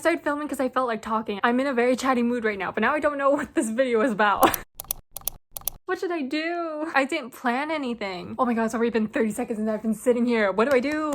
started filming because I felt like talking. I'm in a very chatty mood right now, but now I don't know what this video is about. What should I do? I didn't plan anything. Oh my god, it's already been 30 seconds and I've been sitting here. What do I do?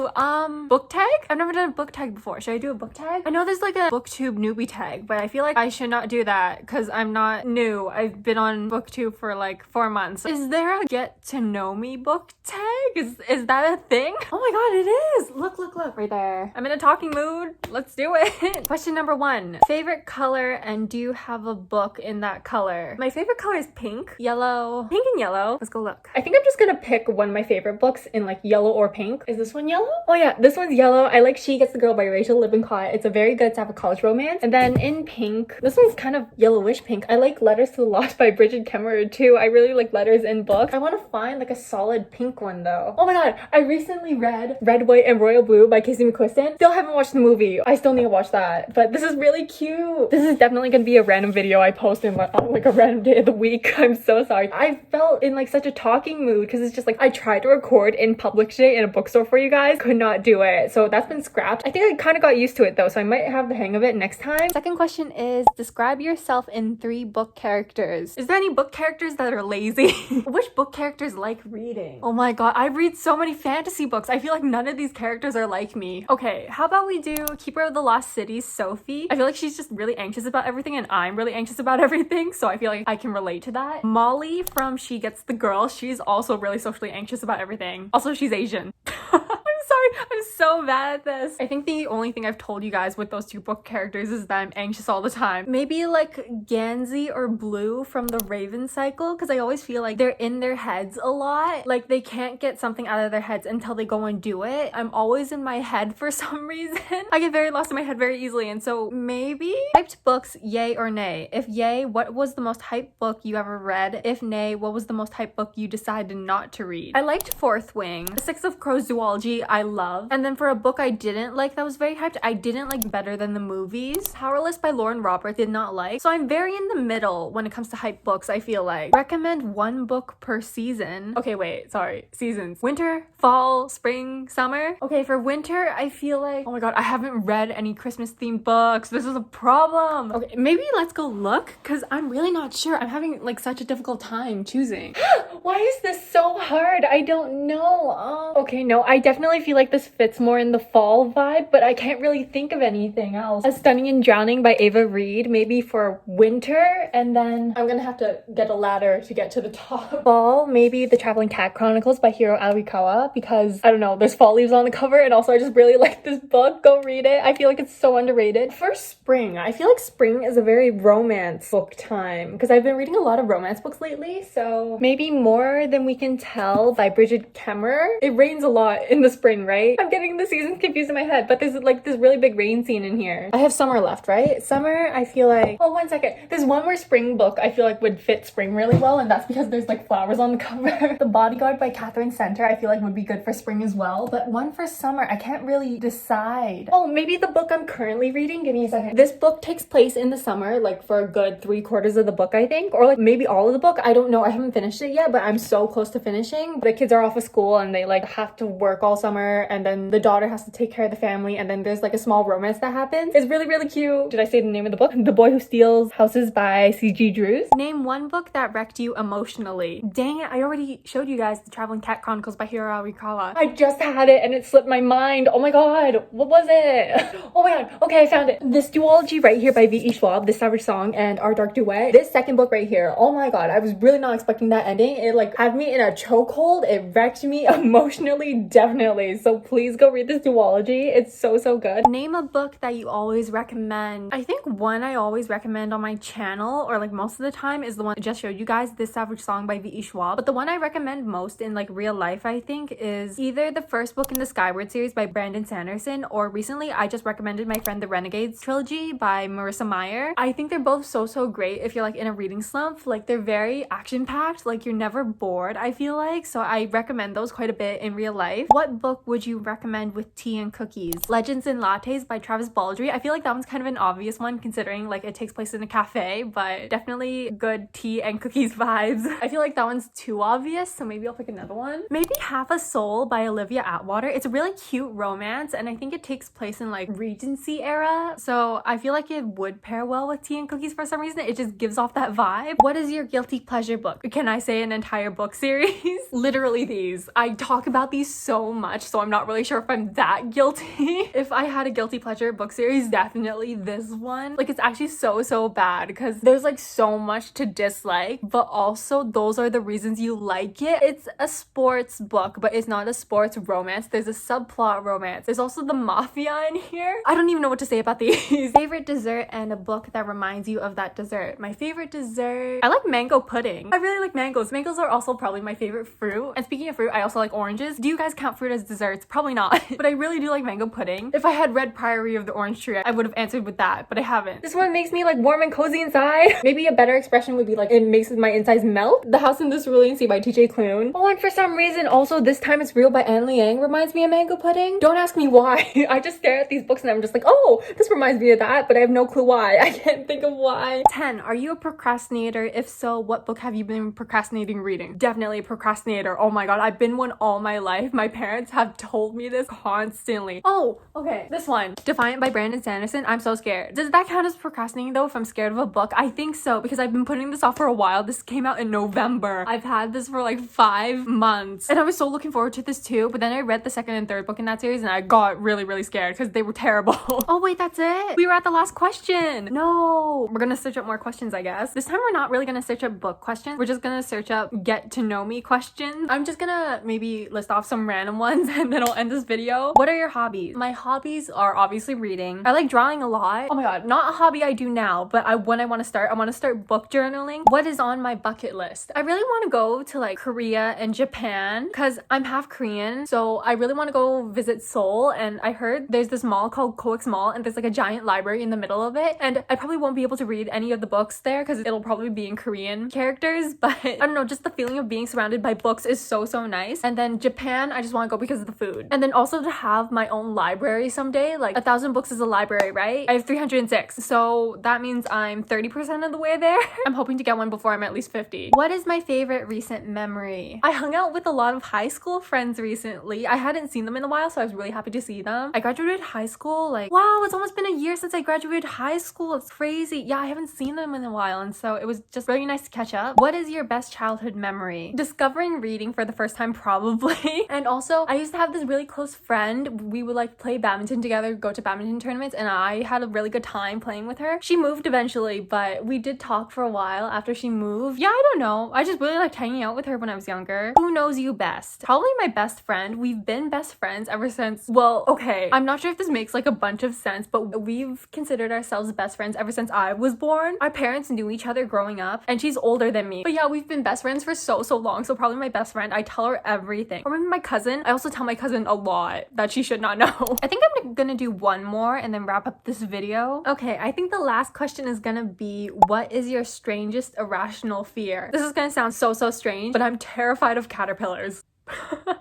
Book tag? I've never done a book tag before. Should I do a book tag? I know there's like a booktube newbie tag, but I feel like I should not do that because I'm not new. I've been on booktube for like 4 months. Is there a get to know me book tag? Is that a thing? Oh my god, it is. Look right there. I'm in a talking mood. Let's do it. Question number 1. Favorite color, and do you have a book in that color? My favorite color is pink, yellow, pink and yellow. Let's go look. I think I'm just gonna pick one of my favorite books in like yellow or pink. Is this one yellow? Oh yeah, this one's yellow. I like She Gets the Girl by Rachel Lippincott. It's a very good type of college romance. And then in pink, this one's kind of yellowish pink. I like Letters to the Lost by Bridget Kemmerer too. I really like letters in books. I want to find like a solid pink one though. Oh my god, I recently read Red, White, and Royal Blue by Casey McQuiston. Still haven't watched the movie. I still need to watch that. But this is really cute. This is definitely gonna be a random video I post in like a random day of the week. I'm so sorry. I felt in like such a talking mood because it's just like I tried to record in public today in a bookstore for you guys, could not do it, so that's been scrapped. I think I kind of got used to it though, so I might have the hang of it next time. Second question is, describe yourself in 3 book characters. Is there any book characters that are lazy? Which book characters like reading? Oh my god, I read so many fantasy books. I feel like none of these characters are like me. Okay, how about we do Keeper of the Lost City, Sophie? I feel like she's just really anxious about everything and I'm really anxious about everything, so I feel like I can relate to that. Molly from She Gets the Girl, she's also really socially anxious about everything. Also, she's Asian. I'm sorry, I'm so bad at this. I think the only thing I've told you guys with those 2 book characters is that I'm anxious all the time. Maybe like Gansey or Blue from the Raven Cycle, because I always feel like they're in their heads a lot. Like they can't get something out of their heads until they go and do it. I'm always in my head for some reason. I get very lost in my head very easily, and so maybe hyped books, yay or nay? If yay, what was the most hyped book you ever read? If nay, what was the most hyped book you decided not to read? I liked Fourth Wing. The Six of Crows duology I love. And then for a book I didn't like that was very hyped, I didn't like Better Than the Movies. Powerless by Lauren Robert did not like. So I'm very in the middle when it comes to hyped books, I feel like. Recommend 1 book per season. Okay, wait, sorry. Seasons. Winter, fall, spring, summer. Okay, for winter, I feel like, oh my god, I haven't read any Christmas themed books. This is a problem. Okay, maybe let's go look, because I'm really not sure. I'm having like such a difficult time choosing. Why is this so hard? I don't know. Okay, no, I definitely feel like this fits more in the fall vibe, but I can't really think of anything else. A Stunning and Drowning by Ava Reed, maybe for winter, and then I'm gonna have to get a ladder to get to the top. Fall, maybe The Traveling Cat Chronicles by Hiro Arikawa, because I don't know, there's fall leaves on the cover, and also I just really like this book. Go read it. I feel like it's so underrated. For spring, I feel like spring is a very romance book time, because I've been reading a lot of romance books lately, so maybe More Than We Can Tell by Bridget Kemmerer. It rains a lot in the spring, right? I'm getting the seasons confused in my head, but there's like this really big rain scene in here. I have summer left, right? Summer, I feel like, oh, 1 second. There's one more spring book I feel like would fit spring really well, and that's because there's like flowers on the cover. The Bodyguard by Catherine Center, I feel like would be good for spring as well, but one for summer, I can't really decide. Oh, maybe the book I'm currently reading, give me a second. This book takes place in the summer, like for a good 3/4 of the book, I think, or like maybe all of the book. I don't know, I haven't finished it yet, but I'm so close to finishing. The kids are off of school and they like have to work all summer, and then the daughter has to take care of the family, and then there's like a small romance that happens. It's really, really cute. Did I say the name of the book? The Boy Who Steals Houses by C.G. Drews. Name 1 book that wrecked you emotionally. Dang it, I already showed you guys The Traveling Cat Chronicles by Hiro Arikawa. I just had it and it slipped my mind. Oh my god, what was it? Oh my god, okay, I found it. This duology right here by V.E. Schwab, The Savage Song and Our Dark Duet. This second book right here, oh my god, I was really not expecting that ending. It like had me in a chokehold. It wrecked me emotionally, definitely. So please go read this duology. It's so good. Name a book that you always recommend. I think one I always recommend on my channel, or like most of the time, is the one I just showed you guys, This Savage Song by V.E. Schwab. But the one I recommend most in like real life, I think, is either the first book in the Skyward series by Brandon Sanderson, or recently I just recommended my friend the Renegades trilogy by Marissa Meyer. I think they're both so great if you're like in a reading slump. Like they're very action packed. Like you're never never bored, I feel like, so I recommend those quite a bit in real life. What book would you recommend with tea and cookies? Legends and Lattes by Travis Baldree. I feel like that one's kind of an obvious one considering like it takes place in a cafe, but definitely good tea and cookies vibes. I feel like that one's too obvious, so maybe I'll pick another one. Maybe Half a Soul by Olivia Atwater. It's a really cute romance, and I think it takes place in like Regency era, so I feel like it would pair well with tea and cookies for some reason. It just gives off that vibe. What is your guilty pleasure book? Can I say an entire book series? Literally these. I talk about these so much, so I'm not really sure if I'm that guilty. If I had a guilty pleasure book series, definitely this one. Like, it's actually so bad because there's like so much to dislike, but also those are the reasons you like it. It's a sports book, but it's not a sports romance. There's a subplot romance. There's also the mafia in here. I don't even know what to say about these. Favorite dessert and a book that reminds you of that dessert. My favorite dessert, I like mango pudding. I really like mangoes. Mangoes are also probably my favorite fruit. And speaking of fruit, I also like oranges. Do you guys count fruit as desserts? Probably not. But I really do like mango pudding. If I had read Priory of the Orange Tree, I would have answered with that, but I haven't. This one makes me like warm and cozy inside. Maybe a better expression would be like, it makes my insides melt. The House in the Cerulean Sea by TJ Klune. Oh, and for some reason also This Time It's Real by Anne Liang reminds me of mango pudding. Don't ask me why. I just stare at these books and I'm just like, oh, this reminds me of that, but I have no clue why. I can't think of why. 10. Are you a procrastinator? If so, what book have you been procrastinating reading? Definitely a procrastinator. Oh my god, I've been one all my life. My parents have told me this constantly. Oh, okay. This one. Defiant by Brandon Sanderson. I'm so scared. Does that count as procrastinating though if I'm scared of a book? I think so because I've been putting this off for a while. This came out in November. I've had this for like 5 months and I was so looking forward to this too, but then I read the second and third book in that series and I got really scared because they were terrible. Oh wait, that's it? We were at the last question. No. We're gonna search up more questions, I guess. This time we're not really gonna search up book questions. We're just gonna search up get to know me questions. I'm just gonna maybe list off some random ones and then I'll end this video. What are your hobbies? My hobbies are obviously reading. I like drawing a lot. Oh my god, not a hobby I do now, but I want to start book journaling. What is on my bucket list? I really want to go to like Korea and Japan because I'm half Korean, so I really want to go visit Seoul, and I heard there's this mall called Coex Mall and there's like a giant library in the middle of it, and I probably won't be able to read any of the books there because it'll probably be in Korean characters, but I don't know, just the feeling of being surrounded by books is so nice. And then Japan, I just want to go because of the food, and then also to have my own library someday. Like 1,000 books is a library, right? I have 306, so that means I'm 30% of the way there. I'm hoping to get one before I'm at least 50. What is my favorite recent memory? I hung out with a lot of high school friends recently. I hadn't seen them in a while, so I was really happy to see them. I graduated high school, like, wow, it's almost been a year since I graduated high school. It's crazy. Yeah, I haven't seen them in a while, and so it was just really nice to catch up. What is your best childhood memory? Discovering reading for the first time, probably. And also, I used to have this really close friend. We would like play badminton together, go to badminton tournaments, and I had a really good time playing with her. She moved eventually, but we did talk for a while after she moved. Yeah, I don't know. I just really liked hanging out with her when I was younger. Who knows you best? Probably my best friend. We've been best friends ever since, well, okay, I'm not sure if this makes like a bunch of sense, but we've considered ourselves best friends ever since I was born. Our parents knew each other growing up, and she's older than me. But yeah, we've been best friends for so long, so probably my best friend. I tell her everything. Or maybe my cousin. I also tell my cousin a lot that she should not know. I think I'm gonna do one more and then wrap up this video. Okay, I think the last question is gonna be, what is your strangest irrational fear? This is gonna sound so strange, but I'm terrified of caterpillars.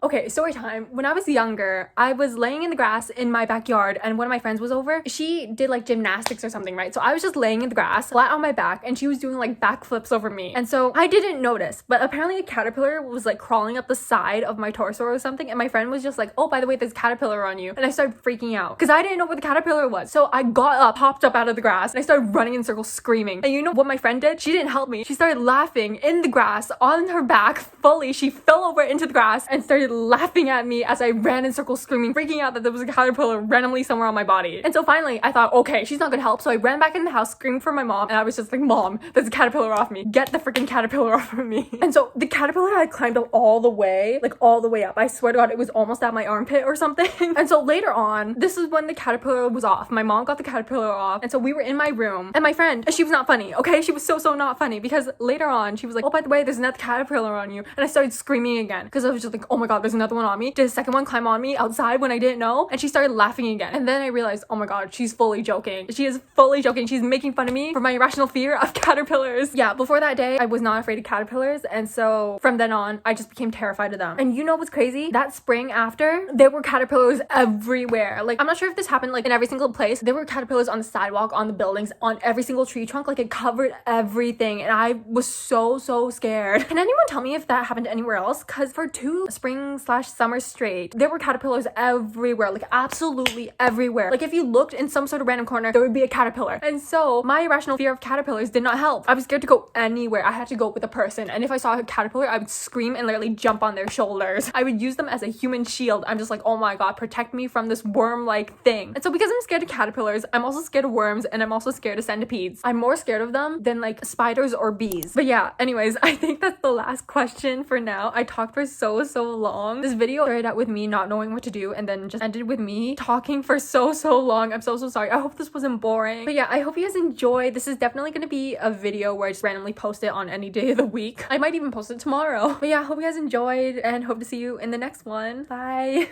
Okay, story time. When I was younger, I was laying in the grass in my backyard and one of my friends was over. She did like gymnastics or something, right? So I was just laying in the grass, flat on my back, and she was doing like backflips over me. And so I didn't notice, but apparently a caterpillar was like crawling up the side of my torso or something, and my friend was just like, oh, by the way, there's a caterpillar on you. And I started freaking out because I didn't know what the caterpillar was. So I got up, popped up out of the grass, and I started running in circles screaming. And you know what my friend did? She didn't help me. She started laughing in the grass on her back fully. She fell over into the grass and started laughing at me as I ran in circles screaming, freaking out that there was a caterpillar randomly somewhere on my body. And so finally I thought, okay, she's not gonna help. So I ran back in the house screaming for my mom, and I was just like, Mom, there's a caterpillar off me. Get the freaking caterpillar off of me. And so the caterpillar had climbed up all the way, like all the way up. I swear to God, it was almost at my armpit or something. And so later on, this is when the caterpillar was off. My mom got the caterpillar off, and so we were in my room, and my friend, she was not funny, okay? She was so not funny, because later on she was like, oh, by the way, there's another caterpillar on you. And I started screaming again because I was just just like, oh my god, there's another one on me. Did a second one climb on me outside when I didn't know? And she started laughing again. And then I realized, oh my god, she's fully joking. She is fully joking. She's making fun of me for my irrational fear of caterpillars. Yeah, before that day, I was not afraid of caterpillars. And so from then on, I just became terrified of them. And you know what's crazy? That spring after, there were caterpillars everywhere. Like, I'm not sure if this happened like in every single place. There were caterpillars on the sidewalk, on the buildings, on every single tree trunk. Like, it covered everything. And I was so scared. Can anyone tell me if that happened anywhere else? Because for 2 spring/summer straight, there were caterpillars everywhere. Like, absolutely everywhere. Like, if you looked in some sort of random corner, there would be a caterpillar. And so my irrational fear of caterpillars did not help. I was scared to go anywhere. I had to go with a person. And if I saw a caterpillar, I would scream and literally jump on their shoulders. I would use them as a human shield. I'm just like, oh my god, protect me from this worm-like thing. And so because I'm scared of caterpillars, I'm also scared of worms, and I'm also scared of centipedes. I'm more scared of them than like spiders or bees. But yeah, anyways, I think that's the last question for now. I talked for so long. This video started out with me not knowing what to do, and then just ended with me talking for so long. I'm so sorry. I hope this wasn't boring. But yeah, I hope you guys enjoyed. This is definitely gonna be a video where I just randomly post it on any day of the week. I might even post it tomorrow. But yeah, I hope you guys enjoyed, and hope to see you in the next one. Bye.